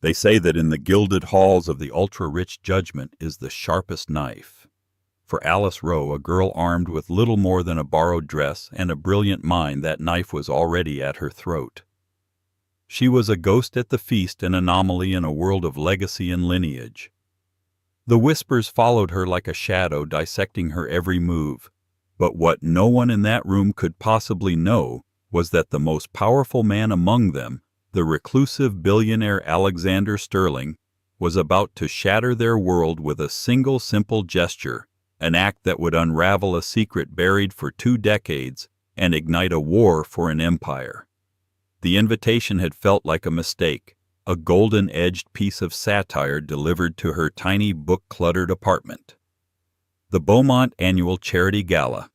They say that in the gilded halls of the ultra-rich judgment is the sharpest knife. For Alice Rowe, a girl armed with little more than a borrowed dress and a brilliant mind, that knife was already at her throat. She was a ghost at the feast, an anomaly in a world of legacy and lineage. The whispers followed her like a shadow, dissecting her every move. But what no one in that room could possibly know was that the most powerful man among them, the reclusive billionaire Alexander Sterling, was about to shatter their world with a single simple gesture, an act that would unravel a secret buried for 2 decades and ignite a war for an empire. The invitation had felt like a mistake, a golden-edged piece of satire delivered to her tiny book-cluttered apartment. The Beaumont Annual Charity Gala,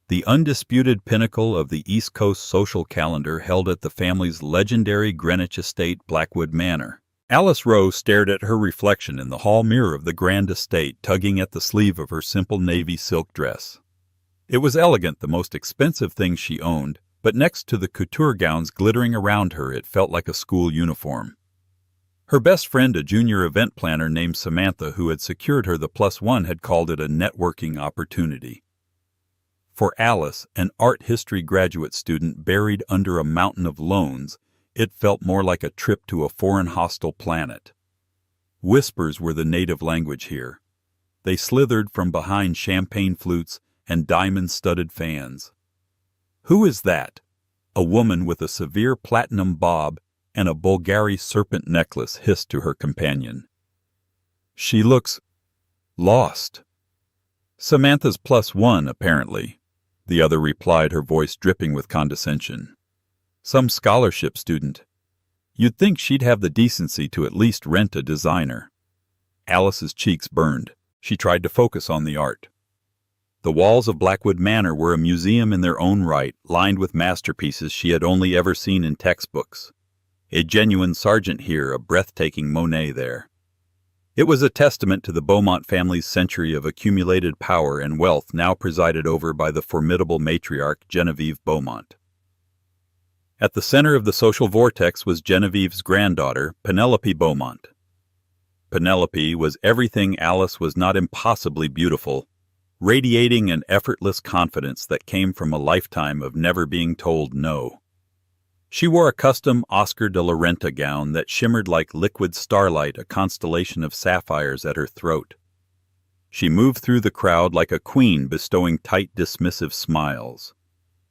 the undisputed pinnacle of the East Coast social calendar, held at the family's legendary Greenwich estate, Blackwood Manor. Alice Rowe stared at her reflection in the hall mirror of the grand estate, tugging at the sleeve of her simple navy silk dress. It was elegant, the most expensive thing she owned, but next to the couture gowns glittering around her, it felt like a school uniform. Her best friend, a junior event planner named Samantha, who had secured her the +1, had called it a networking opportunity. For Alice, an art history graduate student buried under a mountain of loans, it felt more like a trip to a foreign hostile planet. Whispers were the native language here. They slithered from behind champagne flutes and diamond-studded fans. "Who is that?" A woman with a severe platinum bob and a Bulgari serpent necklace hissed to her companion. "She looks lost." "Samantha's +1, apparently," the other replied, her voice dripping with condescension. "Some scholarship student. You'd think she'd have the decency to at least rent a designer." Alice's cheeks burned. She tried to focus on the art. The walls of Blackwood Manor were a museum in their own right, lined with masterpieces she had only ever seen in textbooks. A genuine Sargent here, a breathtaking Monet there. It was a testament to the Beaumont family's century of accumulated power and wealth, now presided over by the formidable matriarch Genevieve Beaumont. At the center of the social vortex was Genevieve's granddaughter, Penelope Beaumont. Penelope was everything Alice was not impossibly beautiful, radiating an effortless confidence that came from a lifetime of never being told no. She wore a custom Oscar de la Renta gown that shimmered like liquid starlight, a constellation of sapphires at her throat. She moved through the crowd like a queen, bestowing tight, dismissive smiles.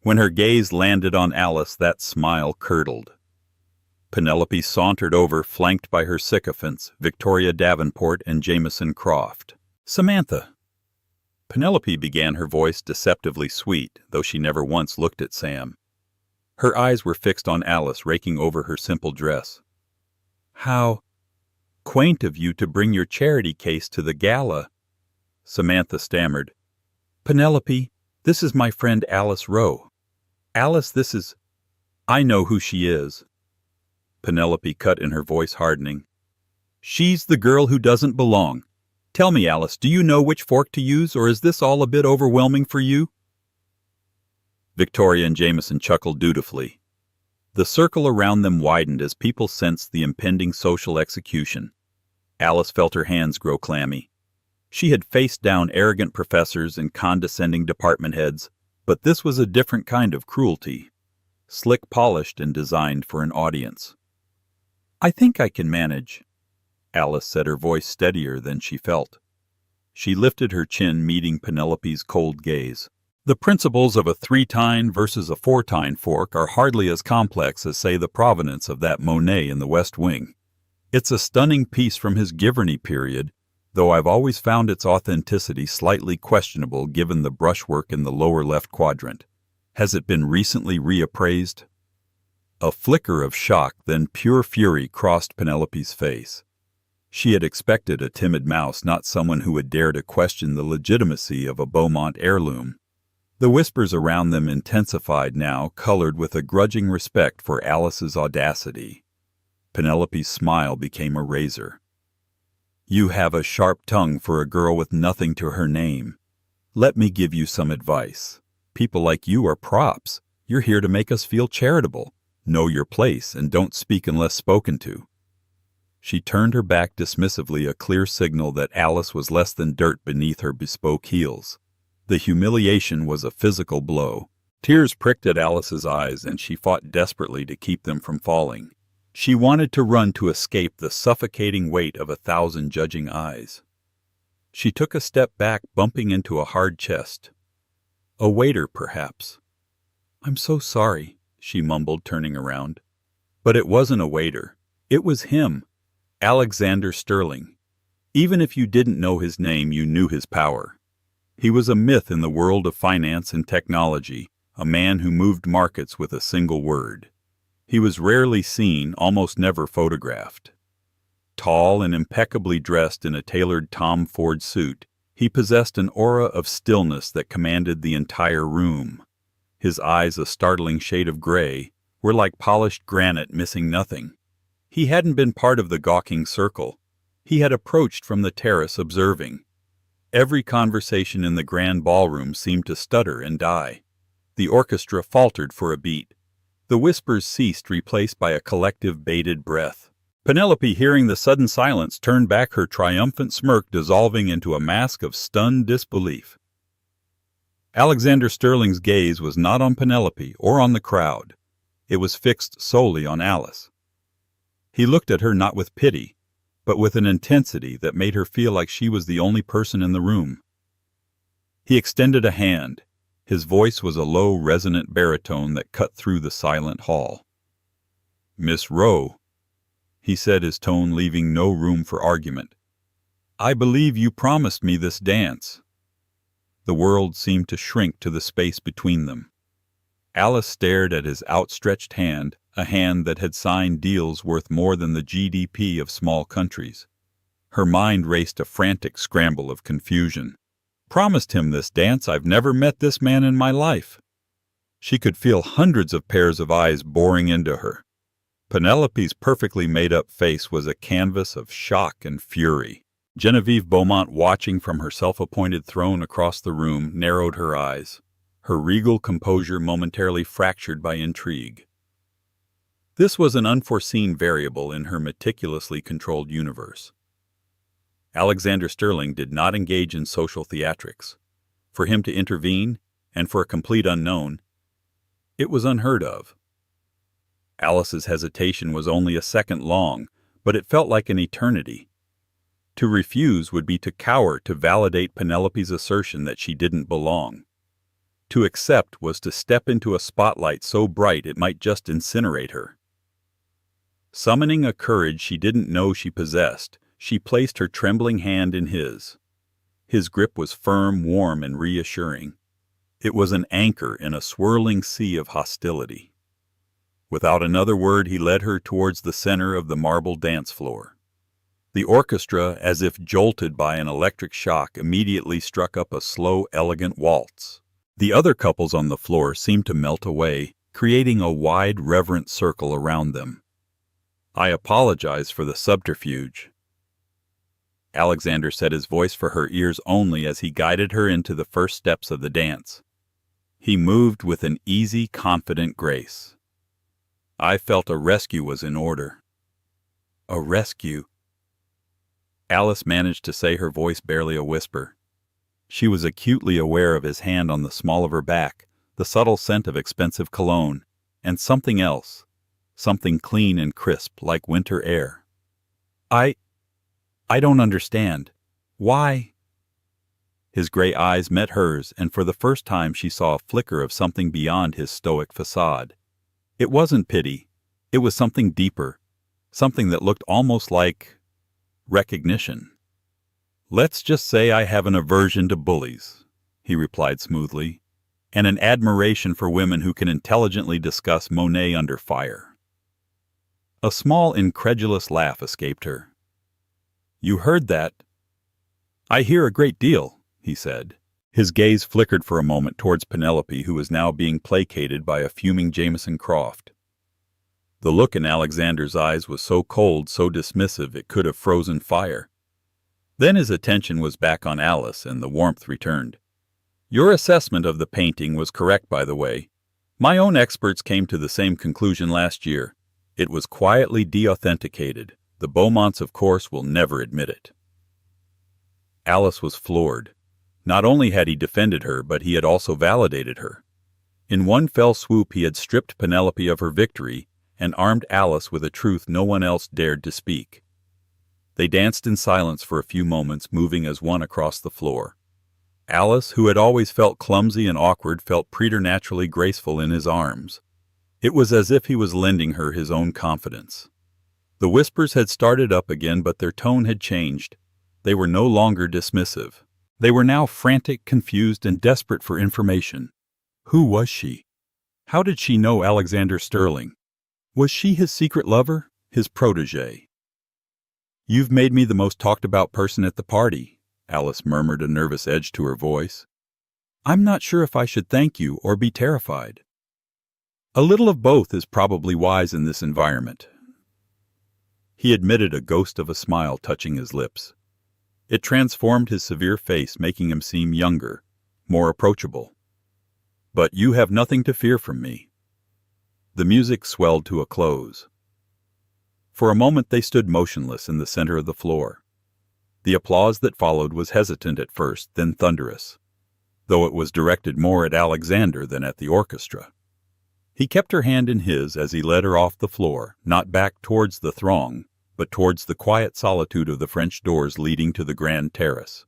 When her gaze landed on Alice, that smile curdled. Penelope sauntered over, flanked by her sycophants, Victoria Davenport and Jameson Croft. "Samantha." Penelope began, her voice deceptively sweet, though she never once looked at Sam. Her eyes were fixed on Alice, raking over her simple dress. "How quaint of you to bring your charity case to the gala." Samantha stammered. "Penelope, this is my friend Alice Rowe. Alice, this is—" "I know who she is." Penelope cut in, her voice hardening. "She's the girl who doesn't belong. Tell me, Alice, do you know which fork to use, or is this all a bit overwhelming for you?" Victoria and Jameson chuckled dutifully. The circle around them widened as people sensed the impending social execution. Alice felt her hands grow clammy. She had faced down arrogant professors and condescending department heads, but this was a different kind of cruelty, slick polished and designed for an audience. "I think I can manage," Alice said, her voice steadier than she felt. She lifted her chin, meeting Penelope's cold gaze. "The principles of a 3-tine versus a 4-tine fork are hardly as complex as, say, the provenance of that Monet in the West Wing. It's a stunning piece from his Giverny period, though I've always found its authenticity slightly questionable given the brushwork in the lower left quadrant. Has it been recently reappraised?" A flicker of shock, then pure fury, crossed Penelope's face. She had expected a timid mouse, not someone who would dare to question the legitimacy of a Beaumont heirloom. The whispers around them intensified now, colored with a grudging respect for Alice's audacity. Penelope's smile became a razor. "You have a sharp tongue for a girl with nothing to her name. Let me give you some advice. People like you are props. You're here to make us feel charitable. Know your place and don't speak unless spoken to." She turned her back dismissively, a clear signal that Alice was less than dirt beneath her bespoke heels. The humiliation was a physical blow. Tears pricked at Alice's eyes, and she fought desperately to keep them from falling. She wanted to run to escape the suffocating weight of 1,000 judging eyes. She took a step back, bumping into a hard chest. A waiter, perhaps. "I'm so sorry," she mumbled, turning around. But it wasn't a waiter. It was him, Alexander Sterling. Even if you didn't know his name, you knew his power. He was a myth in the world of finance and technology, a man who moved markets with a single word. He was rarely seen, almost never photographed. Tall and impeccably dressed in a tailored Tom Ford suit, he possessed an aura of stillness that commanded the entire room. His eyes, a startling shade of gray, were like polished granite, missing nothing. He hadn't been part of the gawking circle. He had approached from the terrace, observing. Every conversation in the grand ballroom seemed to stutter and die. The orchestra faltered for a beat. The whispers ceased, replaced by a collective bated breath. Penelope, hearing the sudden silence, turned back, her triumphant smirk dissolving into a mask of stunned disbelief. Alexander Sterling's gaze was not on Penelope or on the crowd. It was fixed solely on Alice. He looked at her not with pity, but with an intensity that made her feel like she was the only person in the room. He extended a hand. His voice was a low, resonant baritone that cut through the silent hall. "Miss Rowe," he said, his tone leaving no room for argument. "I believe you promised me this dance." The world seemed to shrink to the space between them. Alice stared at his outstretched hand, a hand that had signed deals worth more than the GDP of small countries. Her mind raced a frantic scramble of confusion. Promised him this dance? I've never met this man in my life. She could feel hundreds of pairs of eyes boring into her. Penelope's perfectly made-up face was a canvas of shock and fury. Genevieve Beaumont, watching from her self-appointed throne across the room, narrowed her eyes, her regal composure momentarily fractured by intrigue. This was an unforeseen variable in her meticulously controlled universe. Alexander Sterling did not engage in social theatrics. For him to intervene, and for a complete unknown, it was unheard of. Alice's hesitation was only a second long, but it felt like an eternity. To refuse would be to cower, to validate Penelope's assertion that she didn't belong. To accept was to step into a spotlight so bright it might just incinerate her. Summoning a courage she didn't know she possessed, she placed her trembling hand in his. His grip was firm, warm, and reassuring. It was an anchor in a swirling sea of hostility. Without another word, he led her towards the center of the marble dance floor. The orchestra, as if jolted by an electric shock, immediately struck up a slow, elegant waltz. The other couples on the floor seemed to melt away, creating a wide, reverent circle around them. "I apologize for the subterfuge." Alexander set his voice for her ears only as he guided her into the first steps of the dance. He moved with an easy, confident grace. I felt a rescue was in order. A rescue. Alice managed to say, her voice barely a whisper. She was acutely aware of his hand on the small of her back, the subtle scent of expensive cologne, and something else, something clean and crisp like winter air. I don't understand. Why? His gray eyes met hers, and for the first time she saw a flicker of something beyond his stoic façade. It wasn't pity. It was something deeper, something that looked almost like recognition. "Let's just say I have an aversion to bullies," he replied smoothly, "and an admiration for women who can intelligently discuss Monet under fire." A small, incredulous laugh escaped her. "You heard that?" "I hear a great deal," he said. His gaze flickered for a moment towards Penelope, who was now being placated by a fuming Jameson Croft. The look in Alexander's eyes was so cold, so dismissive, it could have frozen fire. Then his attention was back on Alice, and the warmth returned. "Your assessment of the painting was correct, by the way. My own experts came to the same conclusion last year. It was quietly de-authenticated. The Beaumonts, of course, will never admit it." Alice was floored. Not only had he defended her, but he had also validated her. In one fell swoop he had stripped Penelope of her victory and armed Alice with a truth no one else dared to speak. They danced in silence for a few moments, moving as one across the floor. Alice, who had always felt clumsy and awkward, felt preternaturally graceful in his arms. It was as if he was lending her his own confidence. The whispers had started up again, but their tone had changed. They were no longer dismissive. They were now frantic, confused, and desperate for information. Who was she? How did she know Alexander Sterling? Was she his secret lover, his protégé? "You've made me the most talked-about person at the party," Alice murmured, a nervous edge to her voice. "I'm not sure if I should thank you or be terrified." "A little of both is probably wise in this environment." He admitted, a ghost of a smile touching his lips. It transformed his severe face, making him seem younger, more approachable. "But you have nothing to fear from me." The music swelled to a close. For a moment they stood motionless in the center of the floor. The applause that followed was hesitant at first, then thunderous, though it was directed more at Alexander than at the orchestra. He kept her hand in his as he led her off the floor, not back towards the throng, but towards the quiet solitude of the French doors leading to the grand terrace.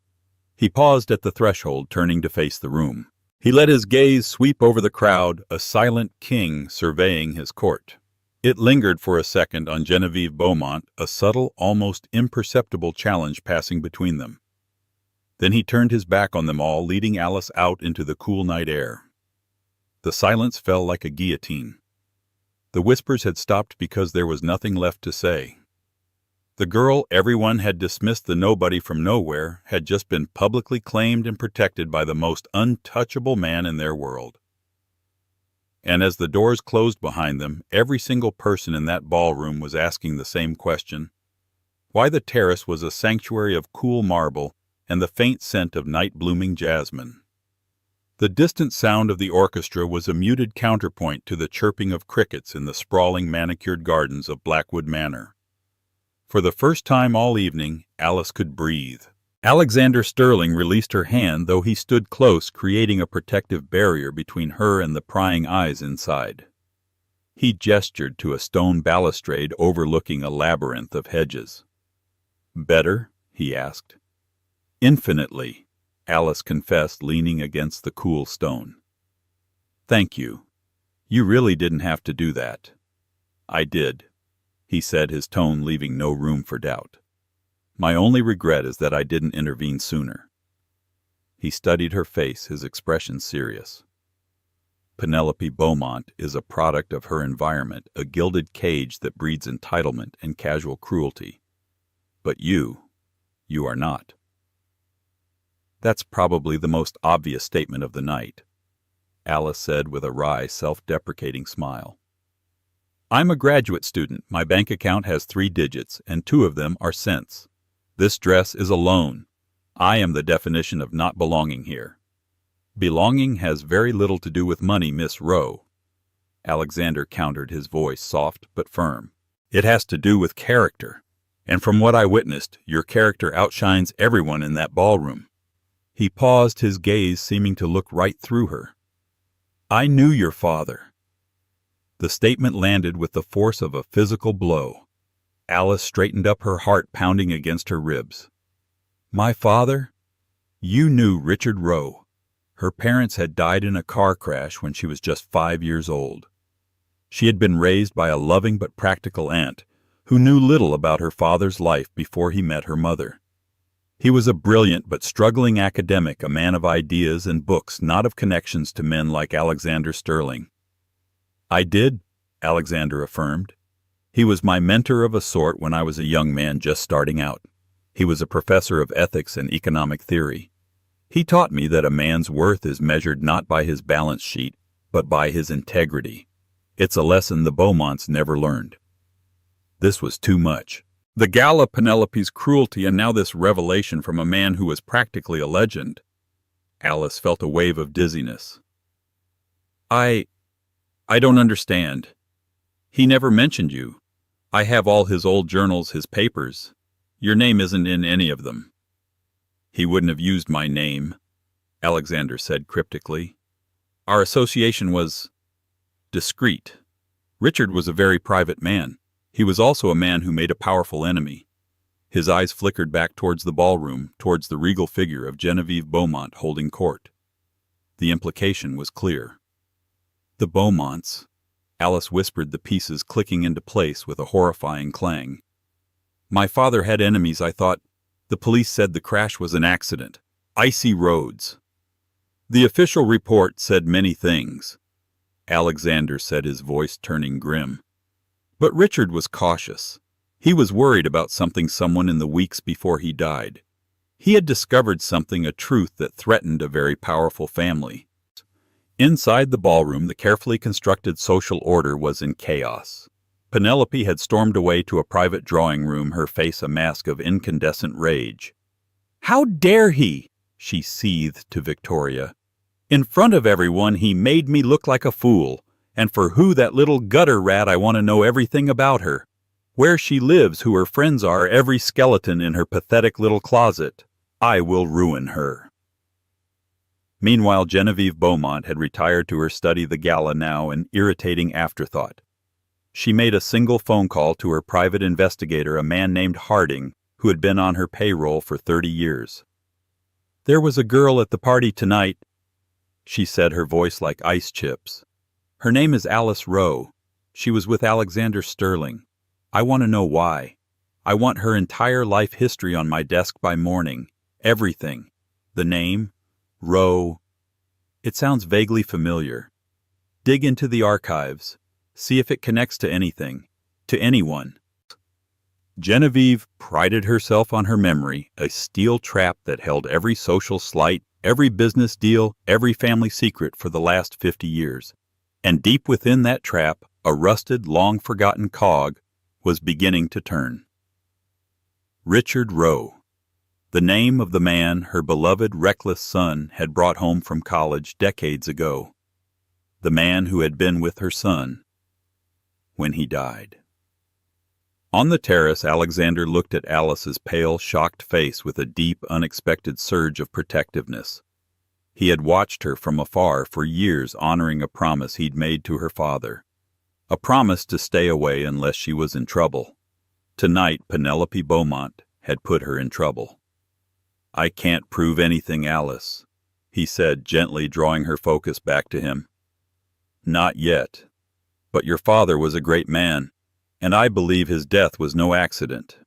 He paused at the threshold, turning to face the room. He let his gaze sweep over the crowd, a silent king surveying his court. It lingered for a second on Geneviève Beaumont, a subtle, almost imperceptible challenge passing between them. Then he turned his back on them all, leading Alice out into the cool night air. The silence fell like a guillotine. The whispers had stopped because there was nothing left to say. The girl everyone had dismissed, the nobody from nowhere, had just been publicly claimed and protected by the most untouchable man in their world. And as the doors closed behind them, every single person in that ballroom was asking the same question: why the terrace was a sanctuary of cool marble and the faint scent of night-blooming jasmine. The distant sound of the orchestra was a muted counterpoint to the chirping of crickets in the sprawling manicured gardens of Blackwood Manor. For the first time all evening, Alice could breathe. Alexander Sterling released her hand, though he stood close, creating a protective barrier between her and the prying eyes inside. He gestured to a stone balustrade overlooking a labyrinth of hedges. "Better?" he asked. "Infinitely," Alice confessed, leaning against the cool stone. "Thank you. You really didn't have to do that." "I did," he said, his tone leaving no room for doubt. "My only regret is that I didn't intervene sooner." He studied her face, his expression serious. "Penelope Beaumont is a product of her environment, a gilded cage that breeds entitlement and casual cruelty. But you are not." "That's probably the most obvious statement of the night," Alice said with a wry, self-deprecating smile. "I'm a graduate student. My bank account has 3 digits, and 2 of them are cents. This dress is a loan. I am the definition of not belonging here." "Belonging has very little to do with money, Miss Rowe," Alexander countered, his voice soft but firm. "It has to do with character. And from what I witnessed, your character outshines everyone in that ballroom." He paused, his gaze seeming to look right through her. "I knew your father." The statement landed with the force of a physical blow. Alice straightened up, her heart pounding against her ribs. "My father? You knew Richard Rowe." Her parents had died in a car crash when she was just 5 years old. She had been raised by a loving but practical aunt who knew little about her father's life before he met her mother. He was a brilliant but struggling academic, a man of ideas and books, not of connections to men like Alexander Sterling. "I did," Alexander affirmed. "He was my mentor of a sort when I was a young man just starting out. He was a professor of ethics and economic theory. He taught me that a man's worth is measured not by his balance sheet, but by his integrity. It's a lesson the Beaumonts never learned." This was too much. The gala, Penelope's cruelty, and now this revelation from a man who was practically a legend. Alice felt a wave of dizziness. I don't understand. He never mentioned you. I have all his old journals, his papers. Your name isn't in any of them." "He wouldn't have used my name," Alexander said cryptically. "Our association was discreet. Richard was a very private man. He was also a man who made a powerful enemy." His eyes flickered back towards the ballroom, towards the regal figure of Genevieve Beaumont holding court. The implication was clear. "The Beaumonts," Alice whispered, the pieces clicking into place with a horrifying clang. "My father had enemies, I thought. The police said the crash was an accident. Icy roads." "The official report said many things," Alexander said, his voice turning grim. "But Richard was cautious. He was worried about someone in the weeks before he died. He had discovered something, a truth that threatened a very powerful family." Inside the ballroom, the carefully constructed social order was in chaos. Penelope had stormed away to a private drawing room, her face a mask of incandescent rage. "How dare he?" she seethed to Victoria. "In front of everyone he made me look like a fool. And for who, that little gutter rat, I want to know everything about her. Where she lives, who her friends are, every skeleton in her pathetic little closet. I will ruin her." Meanwhile, Genevieve Beaumont had retired to her study, the gala now an irritating afterthought. She made a single phone call to her private investigator, a man named Harding, who had been on her payroll for 30 years. "There was a girl at the party tonight," she said, her voice like ice chips. "Her name is Alice Rowe. She was with Alexander Sterling. I want to know why. I want her entire life history on my desk by morning. Everything. The name, Rowe. It sounds vaguely familiar. Dig into the archives. See if it connects to anything. To anyone." Genevieve prided herself on her memory, a steel trap that held every social slight, every business deal, every family secret for the last 50 years. And deep within that trap, a rusted, long-forgotten cog was beginning to turn. Richard Rowe. The name of the man her beloved, reckless son had brought home from college decades ago. The man who had been with her son when he died. On the terrace, Alexander looked at Alice's pale, shocked face with a deep, unexpected surge of protectiveness. He had watched her from afar for years, honoring a promise he'd made to her father. A promise to stay away unless she was in trouble. Tonight, Penelope Beaumont had put her in trouble. "I can't prove anything, Alice," he said, gently drawing her focus back to him. "Not yet. But your father was a great man, and I believe his death was no accident.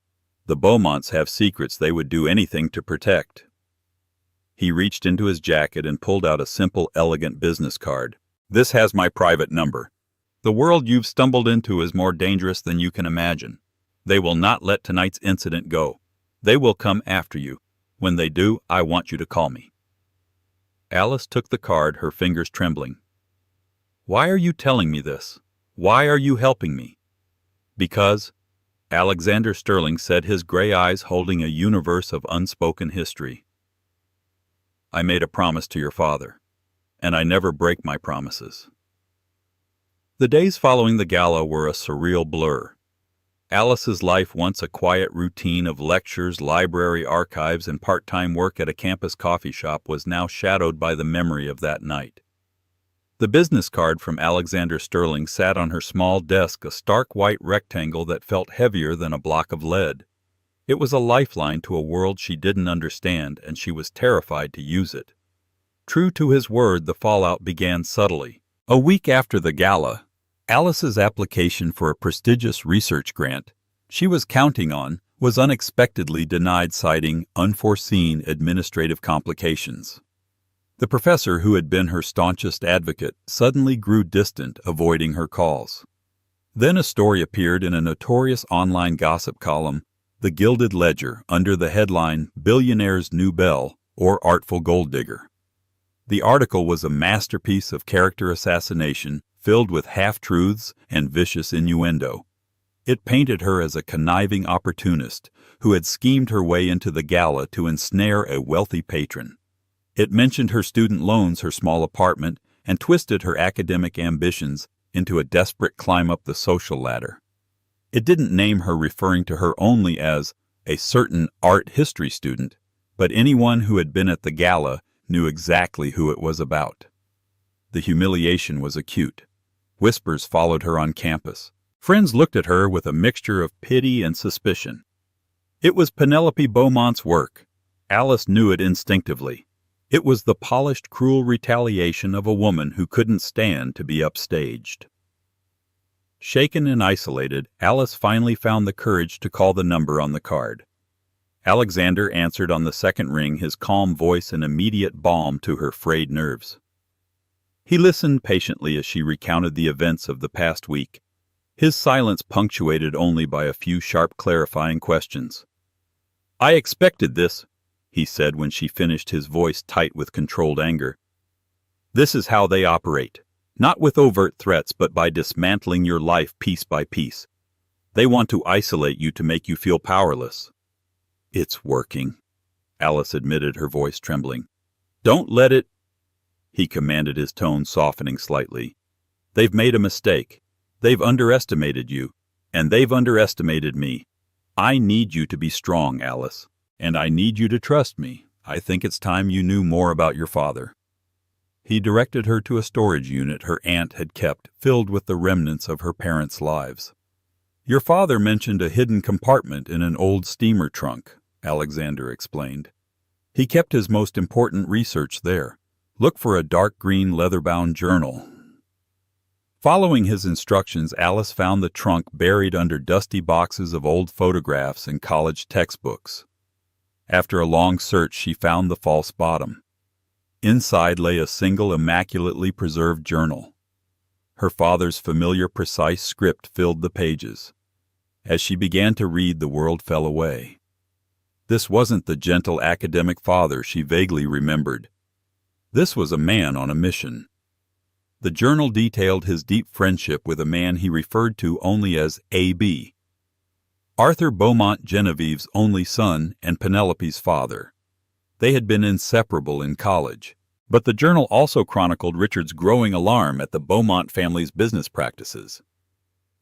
The Beaumonts have secrets they would do anything to protect." He reached into his jacket and pulled out a simple, elegant business card. "This has my private number. The world you've stumbled into is more dangerous than you can imagine. They will not let tonight's incident go. They will come after you. When they do, I want you to call me." Alice took the card, her fingers trembling. "Why are you telling me this? Why are you helping me?" "Because," Alexander Sterling said, his gray eyes holding a universe of unspoken history, "I made a promise to your father, and I never break my promises." The days following the gala were a surreal blur. Alice's life, once a quiet routine of lectures, library archives, and part-time work at a campus coffee shop, was now shadowed by the memory of that night. The business card from Alexander Sterling sat on her small desk, a stark white rectangle that felt heavier than a block of lead. It was a lifeline to a world she didn't understand, and she was terrified to use it. True to his word, the fallout began subtly. A week after the gala, Alice's application for a prestigious research grant she was counting on was unexpectedly denied, citing unforeseen administrative complications. The professor, who had been her staunchest advocate, suddenly grew distant, avoiding her calls. Then a story appeared in a notorious online gossip column, The Gilded Ledger, under the headline, "Billionaire's New Belle, or Artful Gold Digger." The article was a masterpiece of character assassination, filled with half-truths and vicious innuendo. It painted her as a conniving opportunist who had schemed her way into the gala to ensnare a wealthy patron. It mentioned her student loans, her small apartment, and twisted her academic ambitions into a desperate climb up the social ladder. It didn't name her, referring to her only as a certain art history student, but anyone who had been at the gala knew exactly who it was about. The humiliation was acute. Whispers followed her on campus. Friends looked at her with a mixture of pity and suspicion. It was Penelope Beaumont's work. Alice knew it instinctively. It was the polished, cruel retaliation of a woman who couldn't stand to be upstaged. Shaken and isolated, Alice finally found the courage to call the number on the card. Alexander answered on the second ring, his calm voice an immediate balm to her frayed nerves. He listened patiently as she recounted the events of the past week, his silence punctuated only by a few sharp clarifying questions. "I expected this," he said when she finished, his voice tight with controlled anger. "This is how they operate. Not with overt threats, but by dismantling your life piece by piece. They want to isolate you to make you feel powerless." "It's working," Alice admitted, her voice trembling. "Don't let it," he commanded, his tone softening slightly. "They've made a mistake. They've underestimated you, and they've underestimated me. I need you to be strong, Alice, and I need you to trust me. I think it's time you knew more about your father." He directed her to a storage unit her aunt had kept, filled with the remnants of her parents' lives. "Your father mentioned a hidden compartment in an old steamer trunk," Alexander explained. "He kept his most important research there. Look for a dark green leather-bound journal." Following his instructions, Alice found the trunk buried under dusty boxes of old photographs and college textbooks. After a long search, she found the false bottom. Inside lay a single immaculately preserved journal. Her father's familiar, precise script filled the pages. As she began to read, the world fell away. This wasn't the gentle academic father she vaguely remembered. This was a man on a mission. The journal detailed his deep friendship with a man he referred to only as A.B., Arthur Beaumont, Genevieve's only son and Penelope's father. They had been inseparable in college, but the journal also chronicled Richard's growing alarm at the Beaumont family's business practices.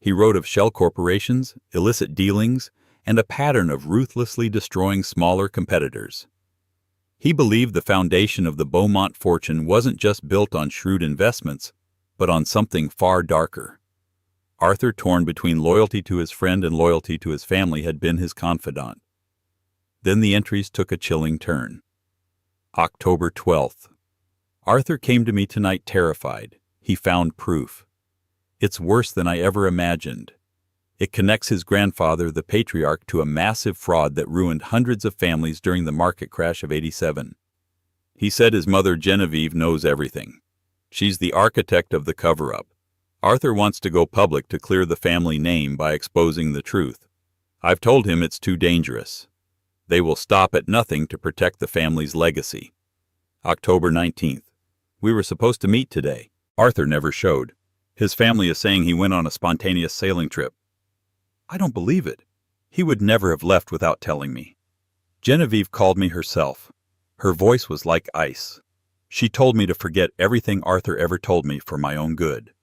He wrote of shell corporations, illicit dealings, and a pattern of ruthlessly destroying smaller competitors. He believed the foundation of the Beaumont fortune wasn't just built on shrewd investments, but on something far darker. Arthur, torn between loyalty to his friend and loyalty to his family, had been his confidant. Then the entries took a chilling turn. October 12th. "Arthur came to me tonight terrified. He found proof. It's worse than I ever imagined. It connects his grandfather, the patriarch, to a massive fraud that ruined hundreds of families during the market crash of '87. He said his mother, Genevieve, knows everything. She's the architect of the cover-up. Arthur wants to go public to clear the family name by exposing the truth. I've told him it's too dangerous. They will stop at nothing to protect the family's legacy." October 19th. "We were supposed to meet today. Arthur never showed. His family is saying he went on a spontaneous sailing trip. I don't believe it. He would never have left without telling me. Genevieve called me herself. Her voice was like ice. She told me to forget everything Arthur ever told me for my own good."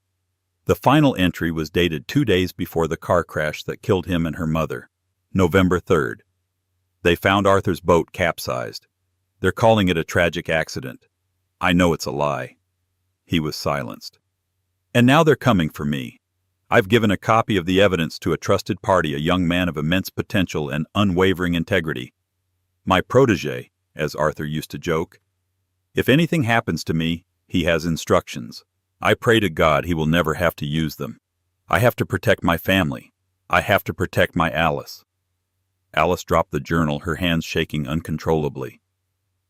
The final entry was dated 2 days before the car crash that killed him and her mother, November 3rd. "They found Arthur's boat capsized. They're calling it a tragic accident. I know it's a lie." He was silenced. "And now they're coming for me. I've given a copy of the evidence to a trusted party, a young man of immense potential and unwavering integrity. My protege, as Arthur used to joke. If anything happens to me, he has instructions. I pray to God he will never have to use them. I have to protect my family. I have to protect my Alice." Alice dropped the journal, her hands shaking uncontrollably.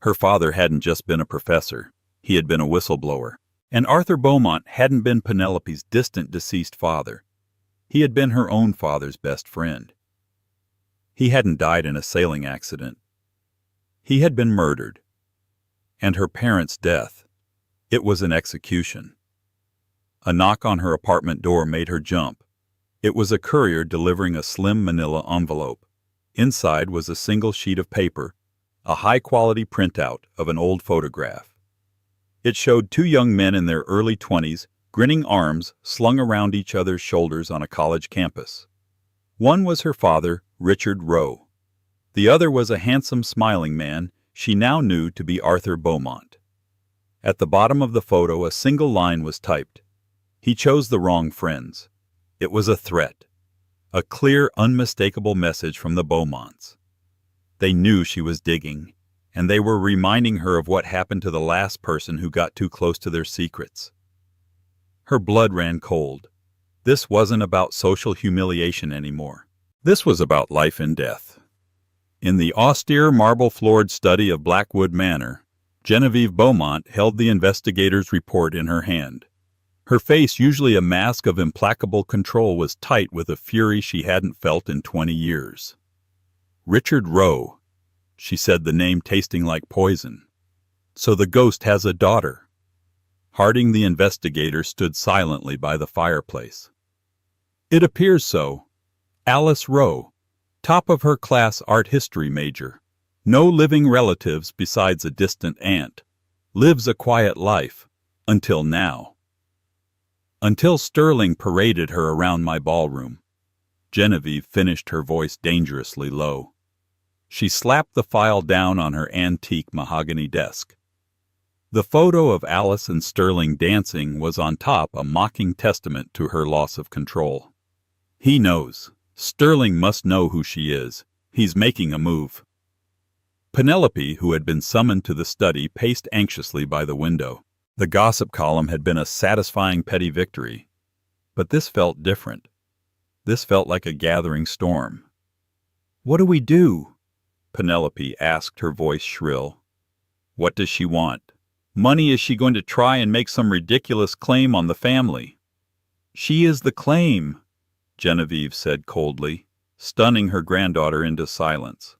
Her father hadn't just been a professor. He had been a whistleblower. And Arthur Beaumont hadn't been Penelope's distant deceased father. He had been her own father's best friend. He hadn't died in a sailing accident. He had been murdered. And her parents' death, it was an execution. A knock on her apartment door made her jump. It was a courier delivering a slim manila envelope. Inside was a single sheet of paper, a high-quality printout of an old photograph. It showed 2 young men in their early 20s, grinning arms slung around each other's shoulders on a college campus. One was her father, Richard Rowe. The other was a handsome, smiling man she now knew to be Arthur Beaumont. At the bottom of the photo, a single line was typed. He chose the wrong friends. It was a threat. A clear, unmistakable message from the Beaumonts. They knew she was digging, and they were reminding her of what happened to the last person who got too close to their secrets. Her blood ran cold. This wasn't about social humiliation anymore. This was about life and death. In the austere, marble-floored study of Blackwood Manor, Genevieve Beaumont held the investigator's report in her hand. Her face, usually a mask of implacable control, was tight with a fury she hadn't felt in 20 years. Richard Rowe, she said, the name tasting like poison. So the ghost has a daughter. Harding, the investigator, stood silently by the fireplace. It appears so. Alice Rowe, top of her class art history major. No living relatives besides a distant aunt. Lives a quiet life. Until now. Until Sterling paraded her around my ballroom. Genevieve finished, her voice dangerously low. She slapped the file down on her antique mahogany desk. The photo of Alice and Sterling dancing was on top, a mocking testament to her loss of control. He knows. Sterling must know who she is. He's making a move. Penelope, who had been summoned to the study, paced anxiously by the window. The gossip column had been a satisfying petty victory. But this felt different. This felt like a gathering storm. "What do we do?" Penelope asked, her voice shrill. "What does she want? Money? Is she going to try and make some ridiculous claim on the family?" "She is the claim," Genevieve said coldly, stunning her granddaughter into silence.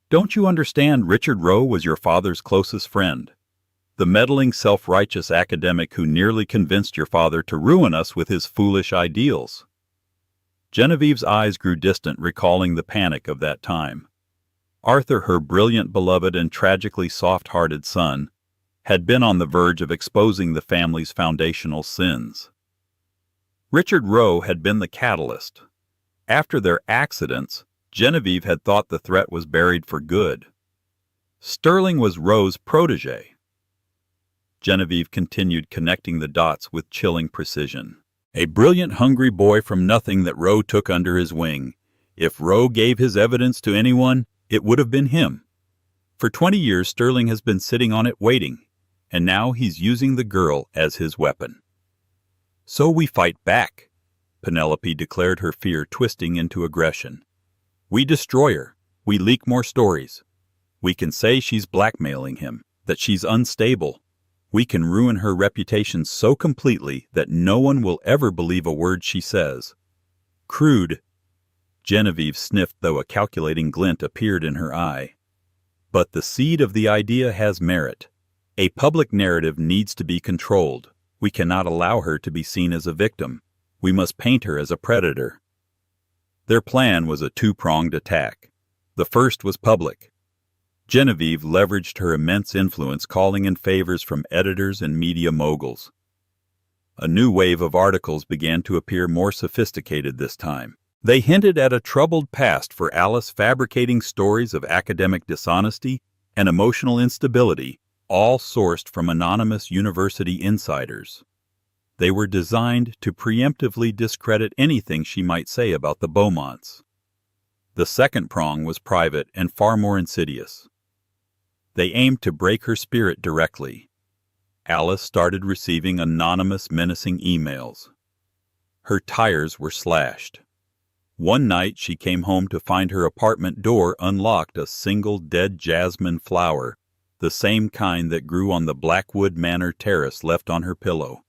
"Don't you understand? Richard Rowe was your father's closest friend. The meddling, self-righteous academic who nearly convinced your father to ruin us with his foolish ideals." Genevieve's eyes grew distant, recalling the panic of that time. Arthur, her brilliant, beloved, and tragically soft-hearted son, had been on the verge of exposing the family's foundational sins. Richard Rowe had been the catalyst. After their accidents, Genevieve had thought the threat was buried for good. Sterling was Rowe's protégé. Genevieve continued, connecting the dots with chilling precision. A brilliant, hungry boy from nothing that Rowe took under his wing. If Rowe gave his evidence to anyone, it would have been him. For 20 years, Sterling has been sitting on it waiting, and now he's using the girl as his weapon. "So we fight back," Penelope declared, her fear twisting into aggression. "We destroy her. We leak more stories. We can say she's blackmailing him, that she's unstable. We can ruin her reputation so completely that no one will ever believe a word she says." "Crude," Genevieve sniffed, though a calculating glint appeared in her eye. "But the seed of the idea has merit. A public narrative needs to be controlled. We cannot allow her to be seen as a victim. We must paint her as a predator." Their plan was a two-pronged attack. The first was public. Genevieve leveraged her immense influence, calling in favors from editors and media moguls. A new wave of articles began to appear, more sophisticated this time. They hinted at a troubled past for Alice, fabricating stories of academic dishonesty and emotional instability, all sourced from anonymous university insiders. They were designed to preemptively discredit anything she might say about the Beaumonts. The second prong was private and far more insidious. They aimed to break her spirit directly. Alice started receiving anonymous, menacing emails. Her tires were slashed. One night she came home to find her apartment door unlocked, a single dead jasmine flower, the same kind that grew on the Blackwood Manor terrace, left on her pillow.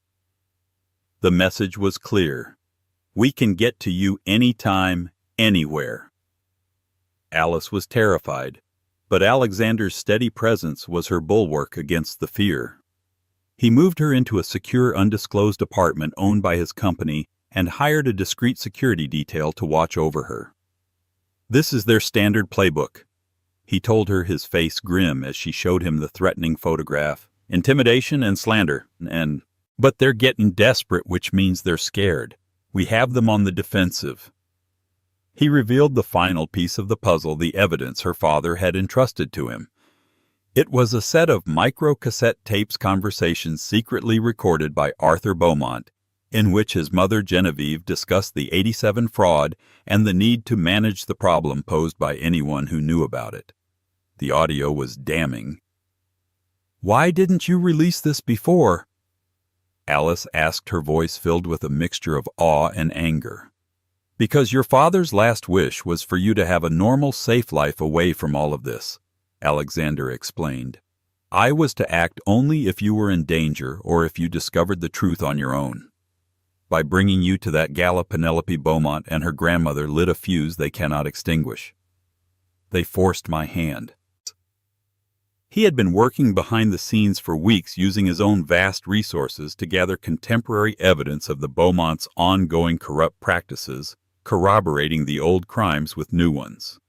The message was clear. "We can get to you anytime, anywhere." Alice was terrified, but Alexander's steady presence was her bulwark against the fear. He moved her into a secure, undisclosed apartment owned by his company and hired a discreet security detail to watch over her. "This is their standard playbook," he told her, his face grim as she showed him the threatening photograph. "Intimidation and slander, but they're getting desperate, which means they're scared. We have them on the defensive." He revealed the final piece of the puzzle, the evidence her father had entrusted to him. It was a set of micro-cassette tapes conversations secretly recorded by Arthur Beaumont, in which his mother Genevieve discussed the '87 fraud and the need to manage the problem posed by anyone who knew about it. The audio was damning. "Why didn't you release this before?" Alice asked, her voice filled with a mixture of awe and anger. "Because your father's last wish was for you to have a normal, safe life away from all of this," Alexander explained. "I was to act only if you were in danger or if you discovered the truth on your own. By bringing you to that gala, Penelope Beaumont and her grandmother lit a fuse they cannot extinguish. They forced my hand." He had been working behind the scenes for weeks, using his own vast resources to gather contemporary evidence of the Beaumonts' ongoing corrupt practices, corroborating the old crimes with new ones.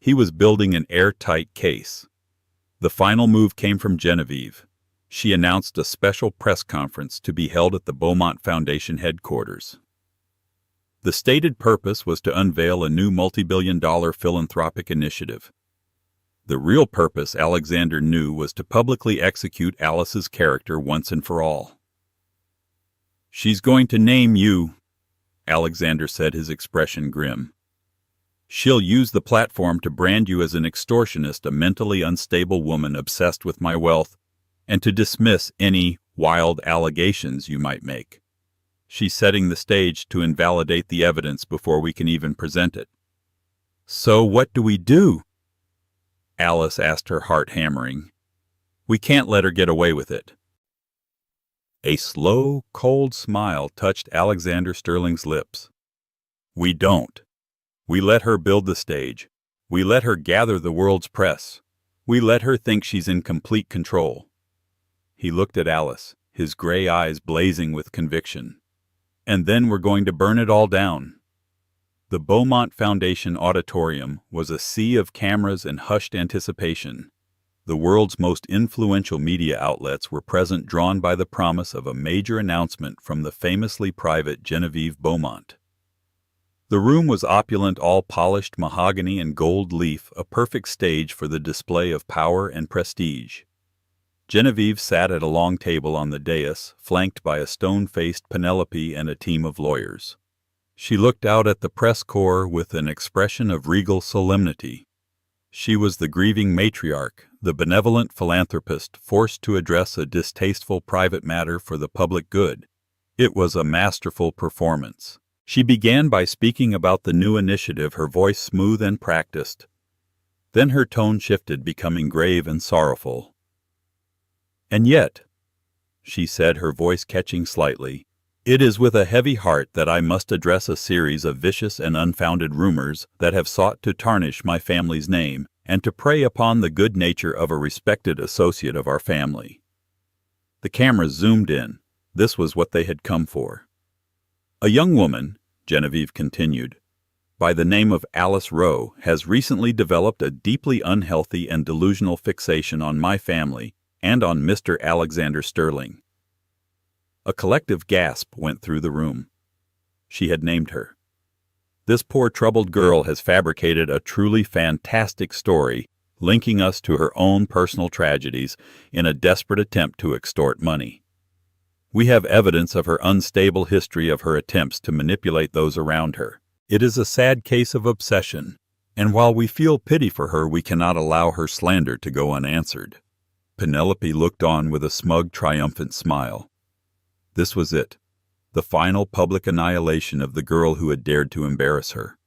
He was building an airtight case. The final move came from Genevieve. She announced a special press conference to be held at the Beaumont Foundation headquarters. The stated purpose was to unveil a new multi-billion-dollar philanthropic initiative. The real purpose, Alexander knew, was to publicly execute Alice's character once and for all. "She's going to name you," Alexander said, his expression grim. "She'll use the platform to brand you as an extortionist, a mentally unstable woman obsessed with my wealth, and to dismiss any wild allegations you might make. She's setting the stage to invalidate the evidence before we can even present it." "So what do we do?" Alice asked, her heart hammering. "We can't let her get away with it." A slow, cold smile touched Alexander Sterling's lips. "We don't. We let her build the stage. We let her gather the world's press. We let her think she's in complete control." He looked at Alice, his gray eyes blazing with conviction. "And then we're going to burn it all down." The Beaumont Foundation auditorium was a sea of cameras and hushed anticipation. The world's most influential media outlets were present, drawn by the promise of a major announcement from the famously private Genevieve Beaumont. The room was opulent, all polished mahogany and gold leaf, a perfect stage for the display of power and prestige. Genevieve sat at a long table on the dais, flanked by a stone-faced Penelope and a team of lawyers. She looked out at the press corps with an expression of regal solemnity. She was the grieving matriarch, the benevolent philanthropist forced to address a distasteful private matter for the public good. It was a masterful performance. She began by speaking about the new initiative, her voice smooth and practiced. Then her tone shifted, becoming grave and sorrowful. "And yet," she said, her voice catching slightly, "it is with a heavy heart that I must address a series of vicious and unfounded rumors that have sought to tarnish my family's name and to prey upon the good nature of a respected associate of our family." The cameras zoomed in. This was what they had come for. "A young woman," Genevieve continued, "by the name of Alice Rowe has recently developed a deeply unhealthy and delusional fixation on my family and on Mr. Alexander Sterling." A collective gasp went through the room. She had named her. This poor troubled girl has fabricated a truly fantastic story, linking us to her own personal tragedies in a desperate attempt to extort money. We have evidence of her unstable history, of her attempts to manipulate those around her. It is a sad case of obsession, and while we feel pity for her, we cannot allow her slander to go unanswered. Penelope looked on with a smug, triumphant smile. This was it, the final public annihilation of the girl who had dared to embarrass her.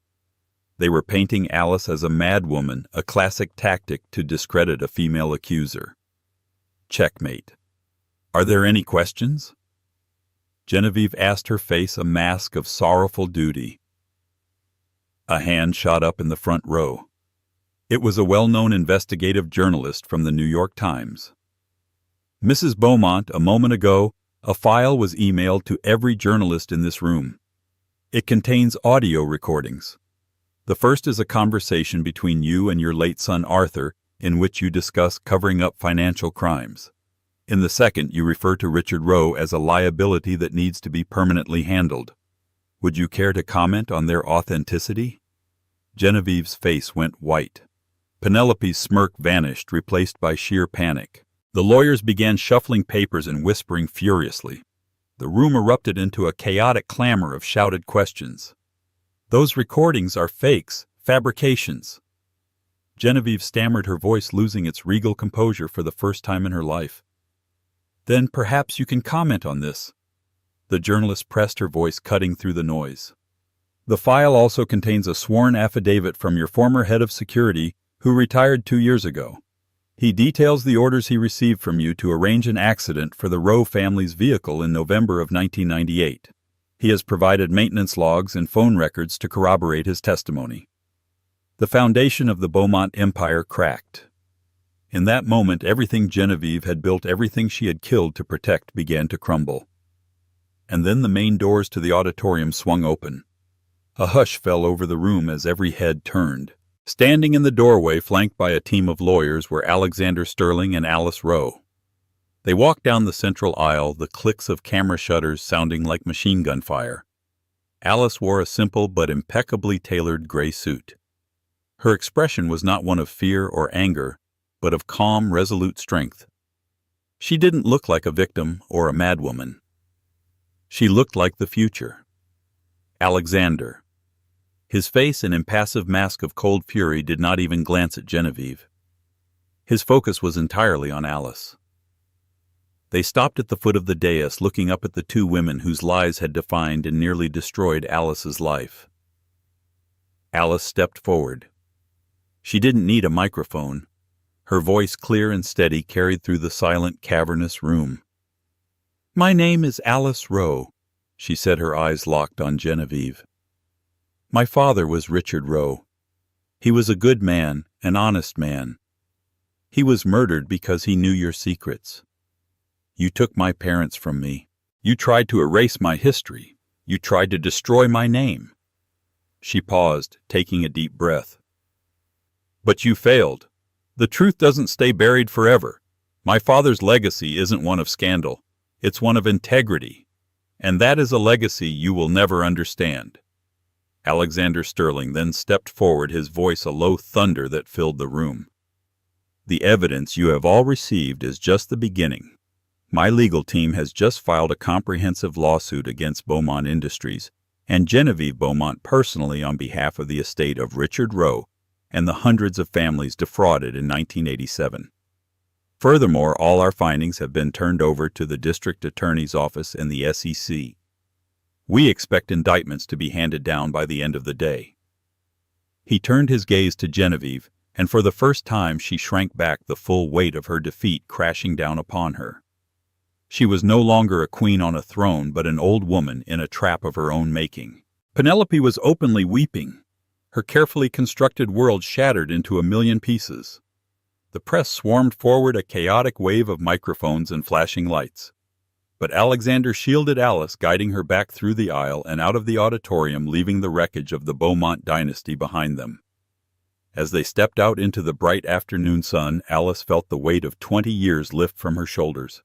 They were painting Alice as a madwoman, a classic tactic to discredit a female accuser. Checkmate. "Are there any questions?" Genevieve asked, her face a mask of sorrowful duty. A hand shot up in the front row. It was a well-known investigative journalist from the New York Times. "Mrs. Beaumont, a moment ago, a file was emailed to every journalist in this room. It contains audio recordings. The first is a conversation between you and your late son Arthur, in which you discuss covering up financial crimes. In the second, you refer to Richard Rowe as a liability that needs to be permanently handled. Would you care to comment on their authenticity? Genevieve's face went white. Penelope's smirk vanished, replaced by sheer panic. The lawyers began shuffling papers and whispering furiously. The room erupted into a chaotic clamor of shouted questions. Those recordings are fakes, fabrications. Genevieve stammered, her voice losing its regal composure for the first time in her life. Then perhaps you can comment on this. The journalist pressed, her voice cutting through the noise. The file also contains a sworn affidavit from your former head of security, who retired 2 years ago. He details the orders he received from you to arrange an accident for the Rowe family's vehicle in November of 1998. He has provided maintenance logs and phone records to corroborate his testimony. The foundation of the Beaumont empire cracked. In that moment, everything Genevieve had built, everything she had killed to protect, began to crumble. And then the main doors to the auditorium swung open. A hush fell over the room as every head turned. Standing in the doorway, flanked by a team of lawyers, were Alexander Sterling and Alice Rowe. They walked down the central aisle, the clicks of camera shutters sounding like machine gun fire. Alice wore a simple but impeccably tailored gray suit. Her expression was not one of fear or anger, but of calm, resolute strength. She didn't look like a victim or a madwoman. She looked like the future. Alexander. His face, an impassive mask of cold fury, did not even glance at Genevieve. His focus was entirely on Alice. They stopped at the foot of the dais, looking up at the two women whose lies had defined and nearly destroyed Alice's life. Alice stepped forward. She didn't need a microphone. Her voice, clear and steady, carried through the silent, cavernous room. "My name is Alice Rowe," she said, her eyes locked on Genevieve. "My father was Richard Rowe. He was a good man, an honest man. He was murdered because he knew your secrets. You took my parents from me. You tried to erase my history. You tried to destroy my name." She paused, taking a deep breath. "But you failed. The truth doesn't stay buried forever. My father's legacy isn't one of scandal. It's one of integrity. And that is a legacy you will never understand." Alexander Sterling then stepped forward, his voice a low thunder that filled the room. "The evidence you have all received is just the beginning. My legal team has just filed a comprehensive lawsuit against Beaumont Industries and Genevieve Beaumont personally on behalf of the estate of Richard Rowe and the hundreds of families defrauded in 1987. Furthermore, all our findings have been turned over to the District Attorney's Office and the SEC. We expect indictments to be handed down by the end of the day." He turned his gaze to Genevieve, and for the first time she shrank back, the full weight of her defeat crashing down upon her. She was no longer a queen on a throne, but an old woman in a trap of her own making. Penelope was openly weeping. Her carefully constructed world shattered into a million pieces. The press swarmed forward, a chaotic wave of microphones and flashing lights. But Alexander shielded Alice, guiding her back through the aisle and out of the auditorium, leaving the wreckage of the Beaumont dynasty behind them. As they stepped out into the bright afternoon sun, Alice felt the weight of 20 years lift from her shoulders.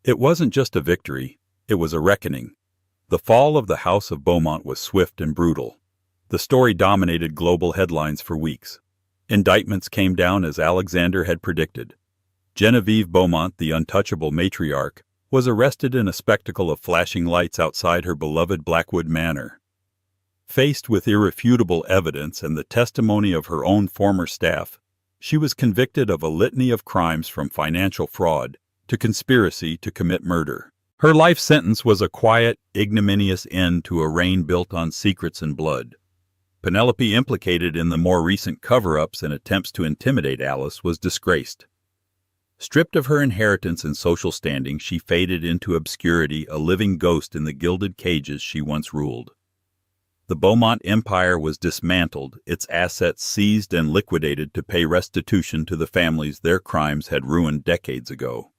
It wasn't just a victory, it was a reckoning. The fall of the House of Beaumont was swift and brutal. The story dominated global headlines for weeks. Indictments came down as Alexander had predicted. Genevieve Beaumont, the untouchable matriarch, was arrested in a spectacle of flashing lights outside her beloved Blackwood Manor. Faced with irrefutable evidence and the testimony of her own former staff, she was convicted of a litany of crimes from financial fraud to conspiracy to commit murder. Her life sentence was a quiet, ignominious end to a reign built on secrets and blood. Penelope, implicated in the more recent cover-ups and attempts to intimidate Alice, was disgraced. Stripped of her inheritance and social standing, she faded into obscurity, a living ghost in the gilded cages she once ruled. The Beaumont empire was dismantled, its assets seized and liquidated to pay restitution to the families their crimes had ruined decades ago.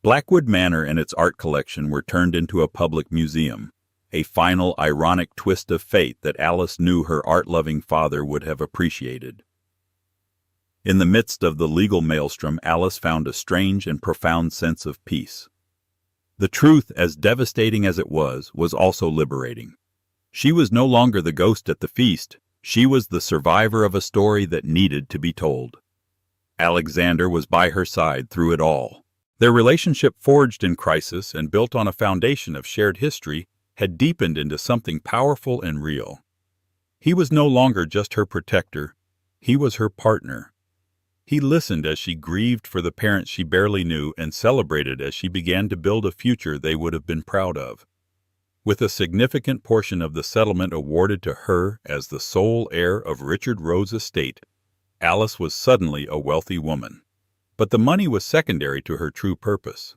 Blackwood Manor and its art collection were turned into a public museum, a final ironic twist of fate that Alice knew her art-loving father would have appreciated. In the midst of the legal maelstrom, Alice found a strange and profound sense of peace. The truth, as devastating as it was also liberating. She was no longer the ghost at the feast. She was the survivor of a story that needed to be told. Alexander was by her side through it all. Their relationship, forged in crisis and built on a foundation of shared history, had deepened into something powerful and real. He was no longer just her protector. He was her partner. He listened as she grieved for the parents she barely knew and celebrated as she began to build a future they would have been proud of. With a significant portion of the settlement awarded to her as the sole heir of Richard Rowe's estate, Alice was suddenly a wealthy woman. But the money was secondary to her true purpose.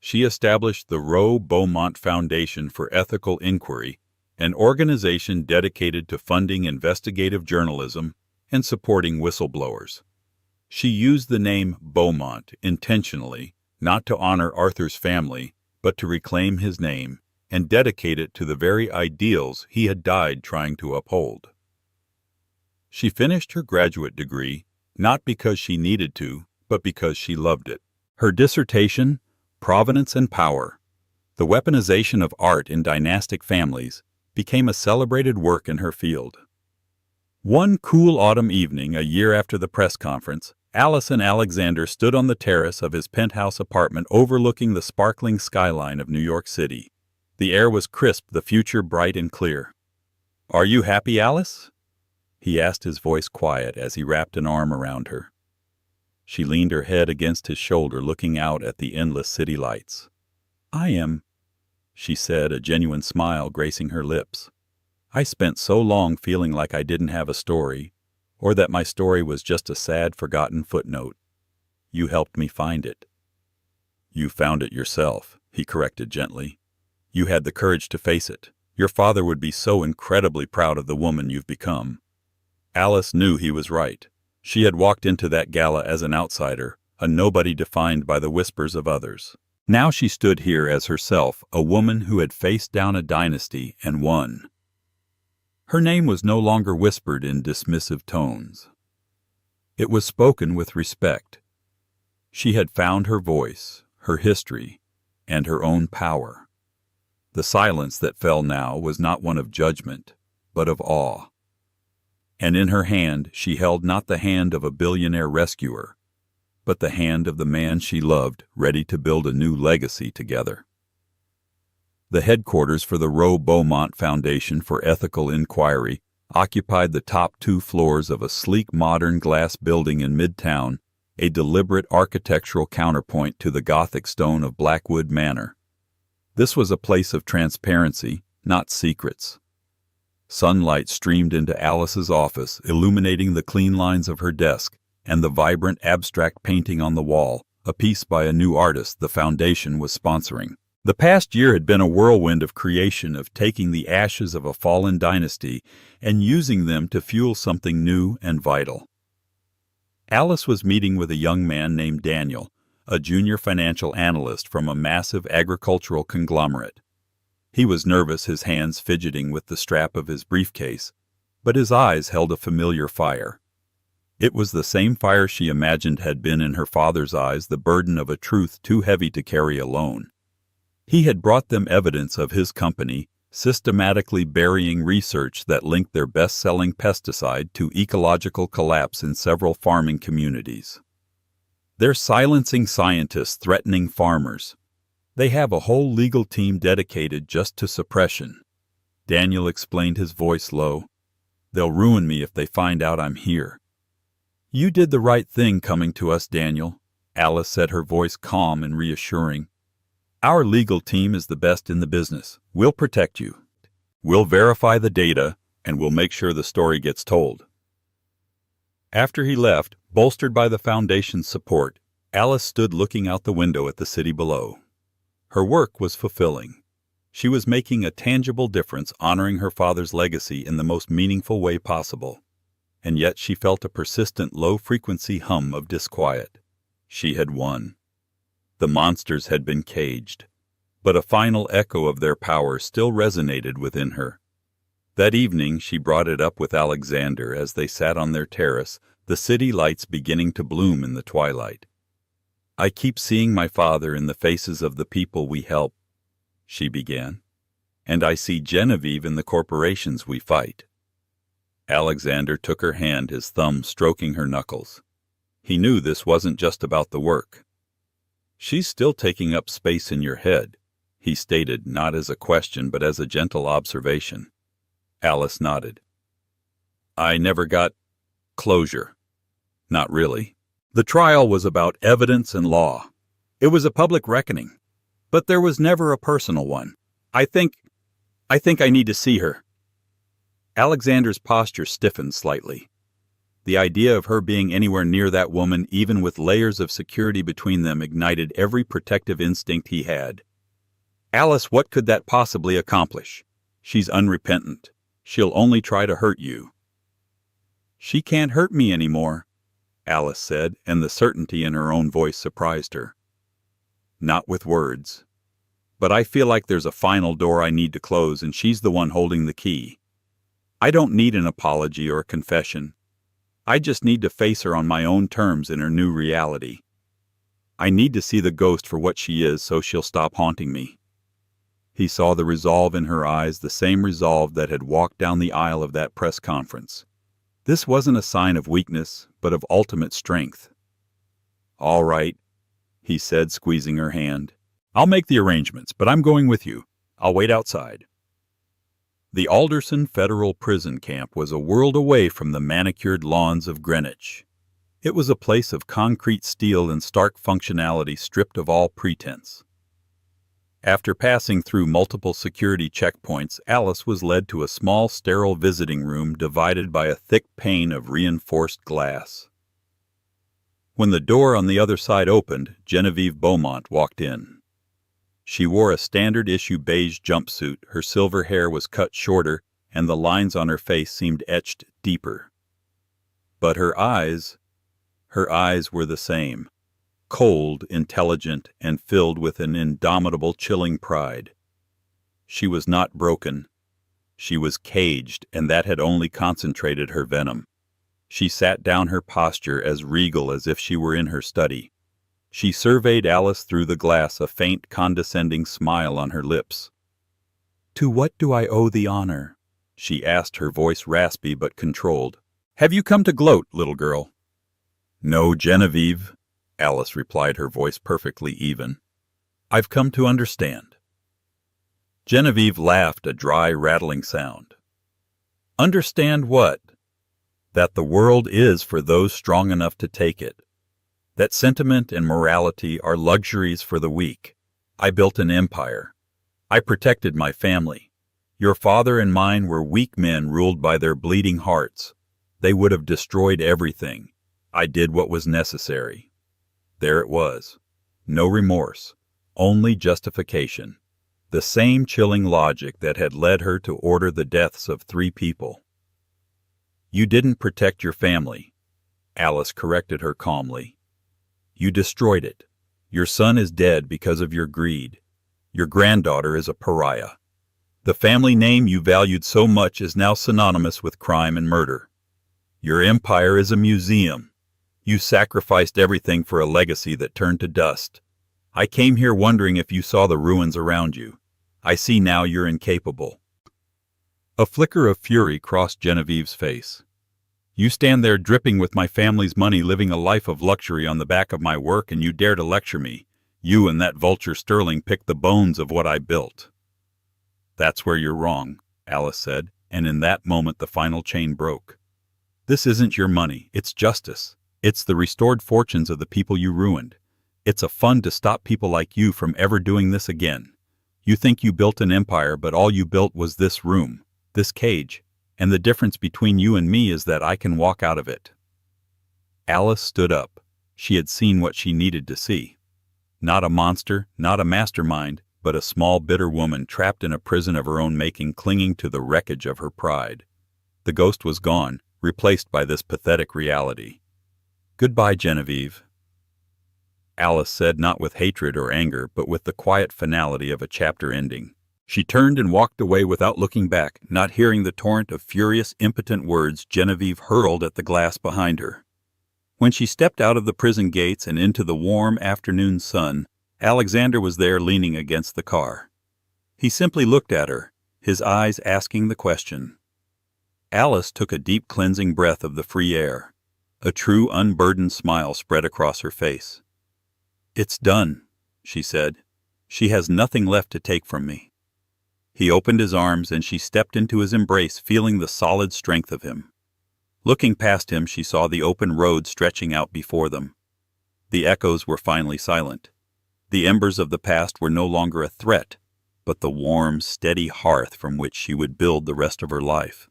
She established the Rowe Beaumont Foundation for Ethical Inquiry, an organization dedicated to funding investigative journalism and supporting whistleblowers. She used the name Beaumont intentionally, not to honor Arthur's family, but to reclaim his name and dedicate it to the very ideals he had died trying to uphold. She finished her graduate degree, not because she needed to, but because she loved it. Her dissertation, Provenance and Power, the weaponization of art in dynastic families, became a celebrated work in her field. One cool autumn evening, a year after the press conference, Alice and Alexander stood on the terrace of his penthouse apartment overlooking the sparkling skyline of New York City. The air was crisp, the future bright and clear. "Are you happy, Alice?" he asked, his voice quiet as he wrapped an arm around her. She leaned her head against his shoulder, looking out at the endless city lights. "I am," she said, a genuine smile gracing her lips. "I spent so long feeling like I didn't have a story, or that my story was just a sad, forgotten footnote. You helped me find it." "You found it yourself," he corrected gently. "You had the courage to face it. Your father would be so incredibly proud of the woman you've become." Alice knew he was right. She had walked into that gala as an outsider, a nobody defined by the whispers of others. Now she stood here as herself, a woman who had faced down a dynasty and won. Her name was no longer whispered in dismissive tones. It was spoken with respect. She had found her voice, her history, and her own power. The silence that fell now was not one of judgment, but of awe. And in her hand she held not the hand of a billionaire rescuer, but the hand of the man she loved, ready to build a new legacy together. The headquarters for the Rowe Beaumont Foundation for Ethical Inquiry occupied the top 2 floors of a sleek modern glass building in Midtown, a deliberate architectural counterpoint to the Gothic stone of Blackwood Manor. This was a place of transparency, not secrets. Sunlight streamed into Alice's office, illuminating the clean lines of her desk and the vibrant abstract painting on the wall, a piece by a new artist the foundation was sponsoring. The past year had been a whirlwind of creation, of taking the ashes of a fallen dynasty and using them to fuel something new and vital. Alice was meeting with a young man named Daniel, a junior financial analyst from a massive agricultural conglomerate. He was nervous, his hands fidgeting with the strap of his briefcase, but his eyes held a familiar fire. It was the same fire she imagined had been in her father's eyes, the burden of a truth too heavy to carry alone. He had brought them evidence of his company, systematically burying research that linked their best-selling pesticide to ecological collapse in several farming communities. They're silencing scientists, threatening farmers. They have a whole legal team dedicated just to suppression. Daniel explained, his voice low. "They'll ruin me if they find out I'm here." "You did the right thing coming to us, Daniel," Alice said, her voice calm and reassuring. "Our legal team is the best in the business. We'll protect you. We'll verify the data, and we'll make sure the story gets told." After he left, bolstered by the foundation's support, Alice stood looking out the window at the city below. Her work was fulfilling. She was making a tangible difference, honoring her father's legacy in the most meaningful way possible. And yet she felt a persistent low-frequency hum of disquiet. She had won. The monsters had been caged, but a final echo of their power still resonated within her. That evening she brought it up with Alexander as they sat on their terrace, the city lights beginning to bloom in the twilight. "I keep seeing my father in the faces of the people we help," she began. And I see Genevieve in the corporations we fight." Alexander took her hand, his thumb stroking her knuckles. He knew this wasn't just about the work. "She's still taking up space in your head," he stated, not as a question but as a gentle observation. Alice nodded. "I never got closure." "Not really. The trial was about evidence and law. It was a public reckoning. But there was never a personal one. I think I need to see her." Alexander's posture stiffened slightly. The idea of her being anywhere near that woman, even with layers of security between them, ignited every protective instinct he had. "Alice, what could that possibly accomplish? She's unrepentant. She'll only try to hurt you." "She can't hurt me anymore," Alice said, and the certainty in her own voice surprised her. "Not with words. But I feel like there's a final door I need to close, and she's the one holding the key. I don't need an apology or a confession. I just need to face her on my own terms in her new reality. I need to see the ghost for what she is so she'll stop haunting me." He saw the resolve in her eyes, the same resolve that had walked down the aisle of that press conference. This wasn't a sign of weakness, but of ultimate strength. "All right," he said, squeezing her hand. "I'll make the arrangements, but I'm going with you. I'll wait outside." The Alderson Federal Prison Camp was a world away from the manicured lawns of Greenwich. It was a place of concrete steel and stark functionality stripped of all pretense. After passing through multiple security checkpoints, Alice was led to a small, sterile visiting room divided by a thick pane of reinforced glass. When the door on the other side opened, Genevieve Beaumont walked in. She wore a standard-issue beige jumpsuit, her silver hair was cut shorter, and the lines on her face seemed etched deeper. But her eyes were the same, cold, intelligent, and filled with an indomitable, chilling pride. She was not broken. She was caged, and that had only concentrated her venom. She sat down, her posture as regal as if she were in her study. She surveyed Alice through the glass, a faint, condescending smile on her lips. "To what do I owe the honor?" she asked, her voice raspy but controlled. "Have you come to gloat, little girl?" "No, Genevieve," Alice replied, her voice perfectly even. "I've come to understand." Genevieve laughed, a dry, rattling sound. "Understand what?" "That the world is for those strong enough to take it. That sentiment and morality are luxuries for the weak. I built an empire. I protected my family. Your father and mine were weak men ruled by their bleeding hearts. They would have destroyed everything. I did what was necessary." There it was. No remorse, only justification. The same chilling logic that had led her to order the deaths of 3 people. "You didn't protect your family," Alice corrected her calmly. "You destroyed it. Your son is dead because of your greed. Your granddaughter is a pariah. The family name you valued so much is now synonymous with crime and murder. Your empire is a museum. You sacrificed everything for a legacy that turned to dust. I came here wondering if you saw the ruins around you. I see now you're incapable." A flicker of fury crossed Genevieve's face. "You stand there dripping with my family's money, living a life of luxury on the back of my work, and you dare to lecture me. You and that vulture Sterling picked the bones of what I built." "That's where you're wrong," Alice said, and in that moment the final chain broke. "This isn't your money, it's justice. It's the restored fortunes of the people you ruined. It's a fund to stop people like you from ever doing this again. You think you built an empire, but all you built was this room, this cage. And the difference between you and me is that I can walk out of it." Alice stood up. She had seen what she needed to see. Not a monster, not a mastermind, but a small, bitter woman trapped in a prison of her own making, clinging to the wreckage of her pride. The ghost was gone, replaced by this pathetic reality. "Goodbye, Genevieve," Alice said, not with hatred or anger, but with the quiet finality of a chapter ending. She turned and walked away without looking back, not hearing the torrent of furious, impotent words Genevieve hurled at the glass behind her. When she stepped out of the prison gates and into the warm afternoon sun, Alexander was there leaning against the car. He simply looked at her, his eyes asking the question. Alice took a deep cleansing breath of the free air. A true unburdened smile spread across her face. "It's done," she said. "She has nothing left to take from me." He opened his arms and she stepped into his embrace, feeling the solid strength of him. Looking past him, she saw the open road stretching out before them. The echoes were finally silent. The embers of the past were no longer a threat, but the warm, steady hearth from which she would build the rest of her life.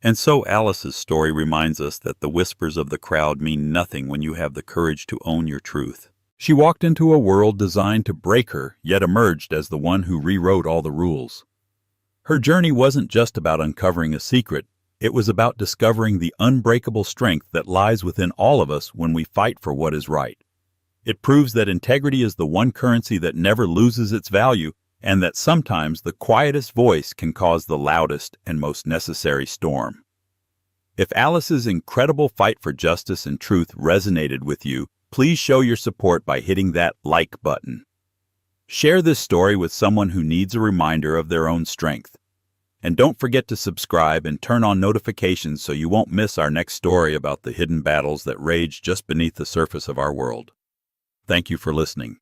And so Alice's story reminds us that the whispers of the crowd mean nothing when you have the courage to own your truth. She walked into a world designed to break her, yet emerged as the one who rewrote all the rules. Her journey wasn't just about uncovering a secret. It was about discovering the unbreakable strength that lies within all of us when we fight for what is right. It proves that integrity is the one currency that never loses its value, and that sometimes the quietest voice can cause the loudest and most necessary storm. If Alice's incredible fight for justice and truth resonated with you, please show your support by hitting that like button. Share this story with someone who needs a reminder of their own strength. And don't forget to subscribe and turn on notifications so you won't miss our next story about the hidden battles that rage just beneath the surface of our world. Thank you for listening.